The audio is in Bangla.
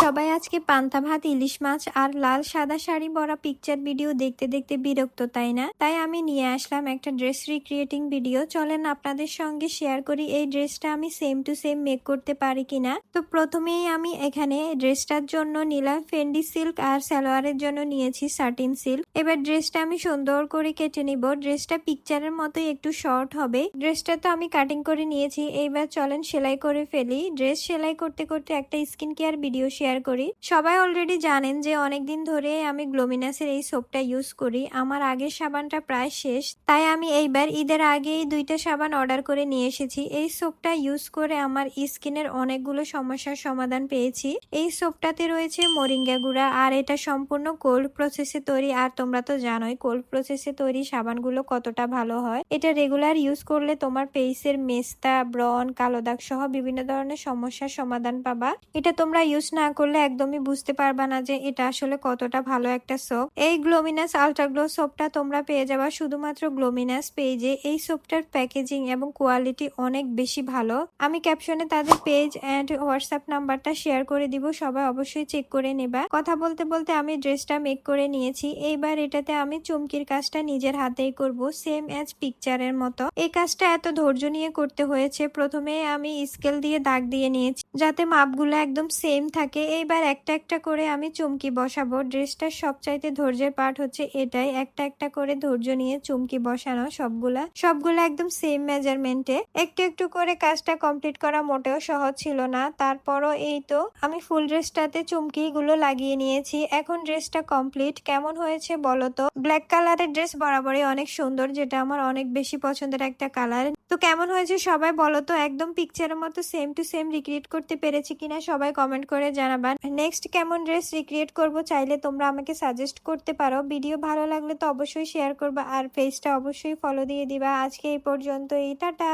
সবাই আজকে পান্তা ভাত, ইলিশ মাছ আর লাল সাদা শাড়ি পরা পিকচার ভিডিও দেখতে দেখতে বিরক্ত, তাই না? তাই আমি নিয়ে আসলাম একটা ড্রেস রিক্রিয়েটিং ভিডিও। চলেন আপনাদের সঙ্গে শেয়ার করি এই ড্রেসটা আমি সেম টু সেম মেক করতে পারি কিনা। তো প্রথমেই আমি এখানে ড্রেসটার জন্য নিলাম ফেন্ডি সিল্ক আর সালোয়ারের জন্য নিয়েছি সাটিন সিল্ক। এবার ড্রেসটা আমি সুন্দর করে কেটে নিব। ড্রেসটা পিকচারের মতোই একটু শর্ট হবে। ড্রেসটা তো আমি কাটিং করে নিয়েছি, এইবার চলেন সেলাই করে ফেলি। ড্রেস সেলাই করতে করতে একটা স্কিন কেয়ার ভিডিও শেয়ার করি। সবাই অলরেডি জানেন যে অনেকদিন ধরে আমি গ্লোমিনাসের এই সোপটা ইউজ করি। আমার আগের সাবানটা প্রায় শেষ, তাই আমি এইবার ঈদের আগেই 2টা সাবান অর্ডার করে নিয়ে এসেছি। এই সোপটা ইউজ করে আমার স্কিনের অনেকগুলো সমস্যার সমাধান পেয়েছি। এই সোপটাতে রয়েছে মোরিঙ্গা গুঁড়া আর এটা সম্পূর্ণ কোল্ড প্রসেসে তৈরি। আর তোমরা তো জানোই কোল্ড প্রসেসে তৈরি সাবানগুলো কতটা ভালো হয়। এটা রেগুলার ইউজ করলে তোমার ফেসের মেস্তা, ব্রণ, কালো দাগ সহ বিভিন্ন ধরনের সমস্যার সমাধান পাবা। এটা তোমরা ইউজ না করলে একদমই বুঝতে পারবা না যে এটা আসলে কতটা ভালো একটা সোপ। এই গ্লোমিনাস আলট্রা গ্লো সোপটা তোমরা পেয়ে যাবা শুধুমাত্র গ্লোমিনাস পেজে। এই সোপটার প্যাকেজিং এবং কোয়ালিটি অনেক বেশি ভালো। আমি ক্যাপশনে তাদের পেজ এন্ড হোয়াটসঅ্যাপ নাম্বারটা শেয়ার করে দিব, সবাই অবশ্যই চেক করে নেবা। কথা বলতে বলতে আমি ড্রেসটা মেক করে নিয়েছি। এইবার এটাতে আমি চুমকির কাজটা নিজের হাতেই করব, সেম অ্যাজ পিকচারের মতো। এই কাজটা এত ধৈর্য নিয়ে করতে হয়েছে। প্রথমে আমি স্কেল দিয়ে দাগ দিয়ে নিয়েছি যাতে মাপগুলো একদম সেম থাকে। এইবার একটা একটা করে আমি চুমকি বসাবো। ড্রেসটার সবচাইতে ধৈর্যের পার্ট হচ্ছে এটাই, একটা একটা করে ধৈর্য নিয়ে চুমকি বসানো। সবগুলা একদম সেম মেজারমেন্টে। একটু একটু করে কাজটা কমপ্লিট করা মোটেও সহজ ছিল না। তারপরও এই তো আমি ফুল ড্রেসটাতে চুমকি গুলো লাগিয়ে নিয়েছি। এখন ড্রেসটা কমপ্লিট। কেমন হয়েছে বলো তো? ব্ল্যাক কালারের ড্রেস বরাবরই অনেক সুন্দর, যেটা আমার অনেক বেশি পছন্দের একটা কালার। তো কেমন হয়েছে সবাই বলো তো? একদম পিকচারের মতো সেম টু সেম রিক্রিয়েট করতে পেরেছি কিনা সবাই কমেন্ট করে জানাবা। নেক্সট কেমন ড্রেস রিক্রিয়েট করব চাইলে তোমরা আমাকে সাজেস্ট করতে পারো। ভিডিও ভালো লাগলে তো অবশ্যই শেয়ার করবা আর পেজটা অবশ্যই ফলো দিয়ে দিবা। আজকে এই পর্যন্তই, টাটা।